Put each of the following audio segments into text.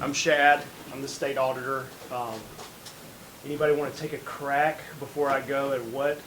I'm Shad. I'm the state auditor. Anybody want to take a crack before I go at what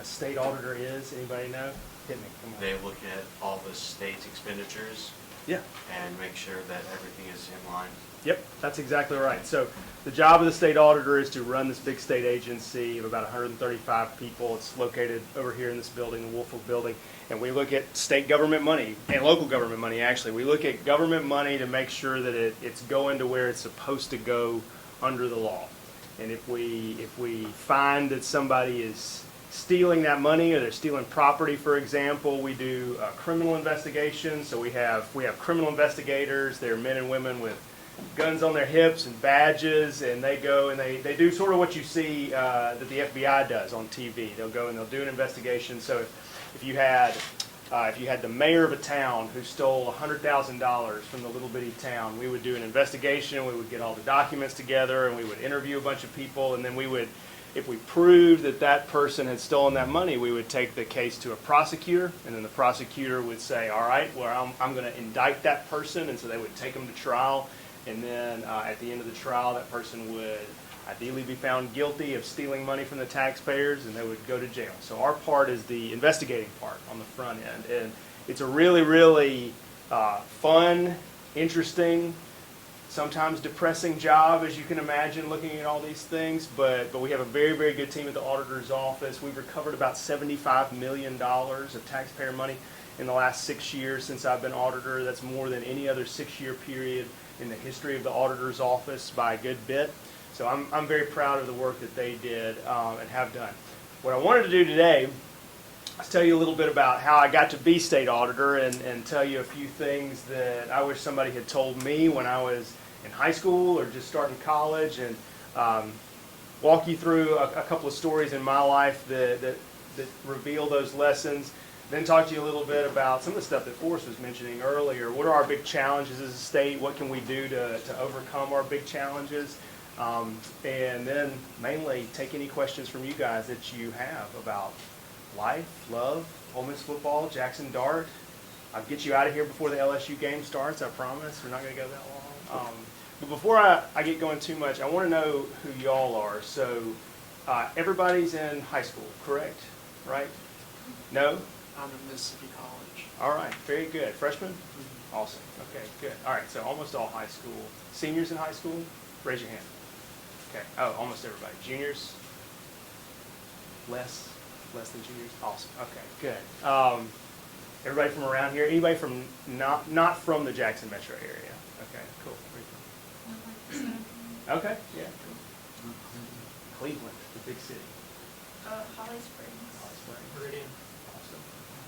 a state auditor is? Anybody know? Hit me. Come on. They look at all the state's expenditures Yeah. and make sure that everything is in line. Yep, that's exactly right. So the job of the state auditor is to run this big state agency of about 135 people. It's located over here in this building, the Woolfolk building. And we look at state government money and local government money, actually. We look at government money to make sure that it's going to where it's supposed to go under the law. And if we find that somebody is stealing that money or they're stealing property, for example, we do criminal investigations. So we have criminal investigators. They're men and women with guns on their hips and badges, and they go and they do sort of what you see that the FBI does on TV. They'll go and they'll do an investigation. So if you had the mayor of a town who stole $100,000 from the little bitty town, we would do an investigation. We would get all the documents together, and we would interview a bunch of people, and then we would, if we proved that that person had stolen that money, we would take the case to a prosecutor, and then the prosecutor would say, all right, well, I'm going to indict that person, and so they would take them to trial. And then at the end of the trial, that person would ideally be found guilty of stealing money from the taxpayers, and they would go to jail. So our part is the investigating part on the front end. And it's a really, really fun, interesting, sometimes depressing job, as you can imagine, looking at all these things. But we have a very, very good team at the auditor's office. We've recovered about $75 million of taxpayer money in the last 6 years since I've been auditor. That's more than any other 6-year period in the history of the auditor's office by a good bit. So I'm very proud of the work that they did and have done. What I wanted to do today is tell you a little bit about how I got to be state auditor and tell you a few things that I wish somebody had told me when I was in high school or just starting college, and walk you through a couple of stories in my life that reveal those lessons. Then talk to you a little bit about some of the stuff that Forrest was mentioning earlier. What are our big challenges as a state? What can we do to overcome our big challenges? And then mainly take any questions from you guys that you have about life, love, Ole Miss football, Jackson Dart. I'll get you out of here before the LSU game starts, I promise. We're not going to go that long. But before I get going too much, I want to know who y'all are. So everybody's in high school, correct? Right? No? I'm in Mississippi College. All right, very good. Freshman? Awesome. Okay, good. All right, so almost all high school. Seniors in high school? Raise your hand. Okay. Oh, almost everybody. Juniors? Less than juniors? Awesome. Okay, good. Everybody from around here? Anybody from not from the Jackson metro area? Okay, cool. Where are you from? Okay, yeah, cool. Cleveland, the big city. Holly Springs. Holly Springs. Meridian. Awesome.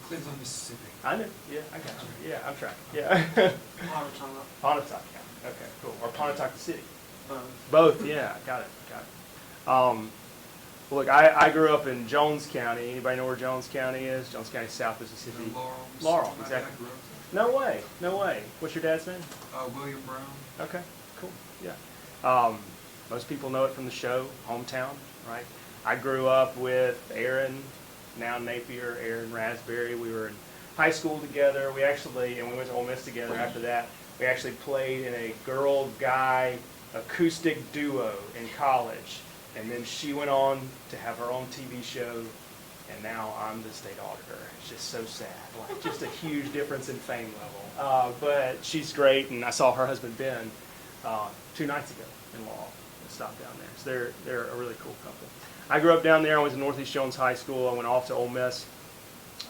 Cleveland, Mississippi. I know. Yeah, I got you. Yeah, I'm tracking. Yeah. Pontotoc. Pontotoc. Okay, cool. Or Pontotoc the city. Both. Both. Yeah, got it. Look, I grew up in Jones County. Anybody know where Jones County is? Jones County, South Mississippi. Laurel, exactly. No way. No way. What's your dad's name? William Brown. Okay, cool. Yeah. Most people know it from the show, Hometown, right? I grew up with Aaron, now Napier, Aaron Raspberry. We were in high school together. We went to Ole Miss together after that. We actually played in a girl-guy acoustic duo in college. And then she went on to have her own TV show, and now I'm the state auditor. It's just so sad. Like, just a huge difference in fame level. But she's great, and I saw her husband Ben 2 nights ago in Laurel. I stopped down there. So they're a really cool couple. I grew up down there. I was in Northeast Jones High School. I went off to Ole Miss,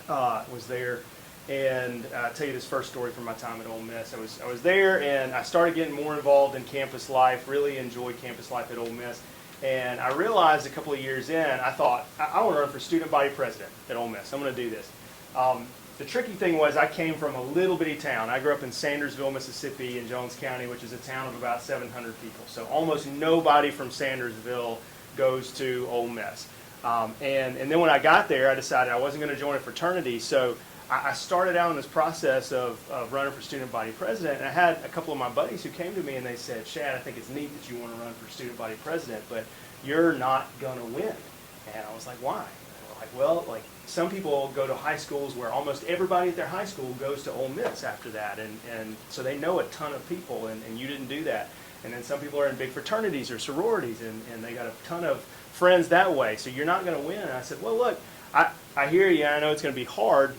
was there. And I'll tell you this first story from my time at Ole Miss. I was there, and I started getting more involved in campus life, really enjoyed campus life at Ole Miss. And I realized a couple of years in, I thought, I want to run for student body president at Ole Miss. I'm going to do this. The tricky thing was I came from a little bitty town. I grew up in Sandersville, Mississippi in Jones County, which is a town of about 700 people. So almost nobody from Sandersville goes to Ole Miss. And then when I got there, I decided I wasn't going to join a fraternity. So I started out in this process of running for student body president, and I had a couple of my buddies who came to me and they said, Shad, I think it's neat that you want to run for student body president, but you're not going to win. And I was like, why? And they were like, well, like some people go to high schools where almost everybody at their high school goes to Ole Miss after that, and so they know a ton of people, and you didn't do that. And then some people are in big fraternities or sororities, and they got a ton of friends that way. So you're not going to win. And I said, well, look, I hear you. I know it's going to be hard,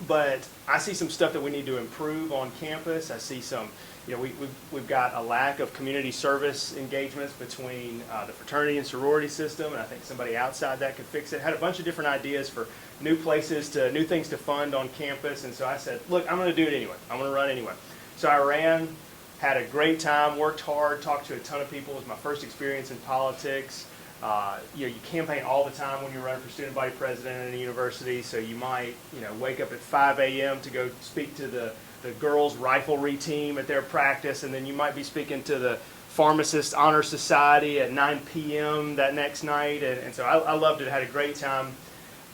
but I see some stuff that we need to improve on campus. I see some, we've got a lack of community service engagements between the fraternity and sorority system, and I think somebody outside that could fix it. Had a bunch of different ideas for new things to fund on campus, and so I said, look, I'm going to do it anyway. I'm going to run anyway. So I ran, had a great time, worked hard, talked to a ton of people. It was my first experience in politics. You campaign all the time when you're running for student body president in a university, so you might, wake up at 5 a.m. to go speak to the girls' riflery team at their practice, and then you might be speaking to the Pharmacist Honor Society at 9 p.m. that next night, and so I loved it, had a great time.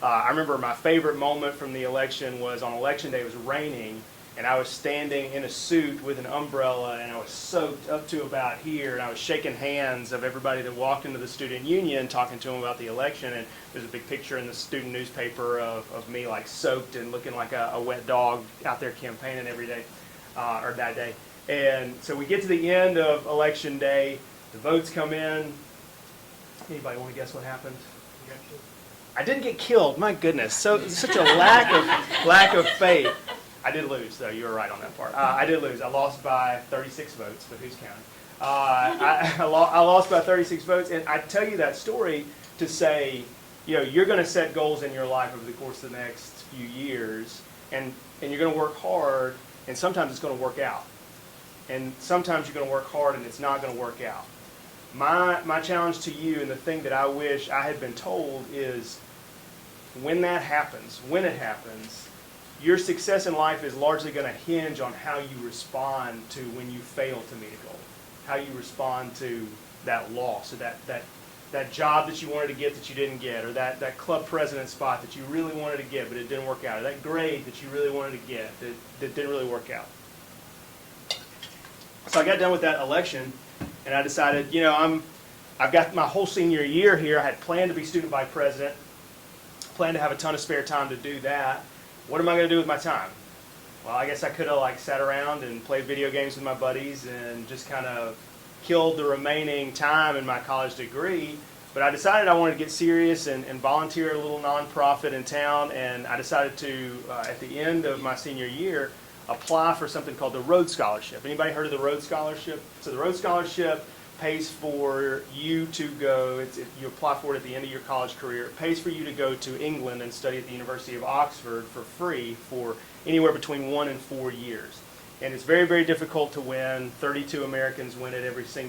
I remember my favorite moment from the election was on election day. It was raining, and I was standing in a suit with an umbrella, and I was soaked up to about here, and I was shaking hands of everybody that walked into the student union, talking to them about the election, and there's a big picture in the student newspaper of me like soaked and looking like a wet dog out there campaigning every day, or that day. And so we get to the end of election day, the votes come in. Anybody want to guess what happened? I didn't get killed, my goodness. So such a lack of faith. I did lose, though. You were right on that part. I did lose. I lost by 36 votes, but who's counting? I lost by 36 votes, and I tell you that story to say, you're going to set goals in your life over the course of the next few years, and you're going to work hard, and sometimes it's going to work out. And sometimes you're going to work hard, and it's not going to work out. My challenge to you, and the thing that I wish I had been told, is when it happens, your success in life is largely going to hinge on how you respond to when you fail to meet a goal, how you respond to that loss, or that job that you wanted to get that you didn't get, or that club president spot that you really wanted to get but it didn't work out, or that grade that you really wanted to get that didn't really work out. So I got done with that election, and I decided, I've got my whole senior year here. I had planned to be student body president, planned to have a ton of spare time to do that. What am I going to do with my time? Well, I guess I could have sat around and played video games with my buddies and just kind of killed the remaining time in my college degree. But I decided I wanted to get serious and volunteer at a little nonprofit in town, and I decided to, at the end of my senior year, apply for something called the Rhodes Scholarship. Anybody heard of the Rhodes Scholarship? So the Rhodes Scholarship pays for you to go, you apply for it at the end of your college career. It pays for you to go to England and study at the University of Oxford for free for anywhere between 1 and 4 years. And it's very, very difficult to win. 32 Americans win it every single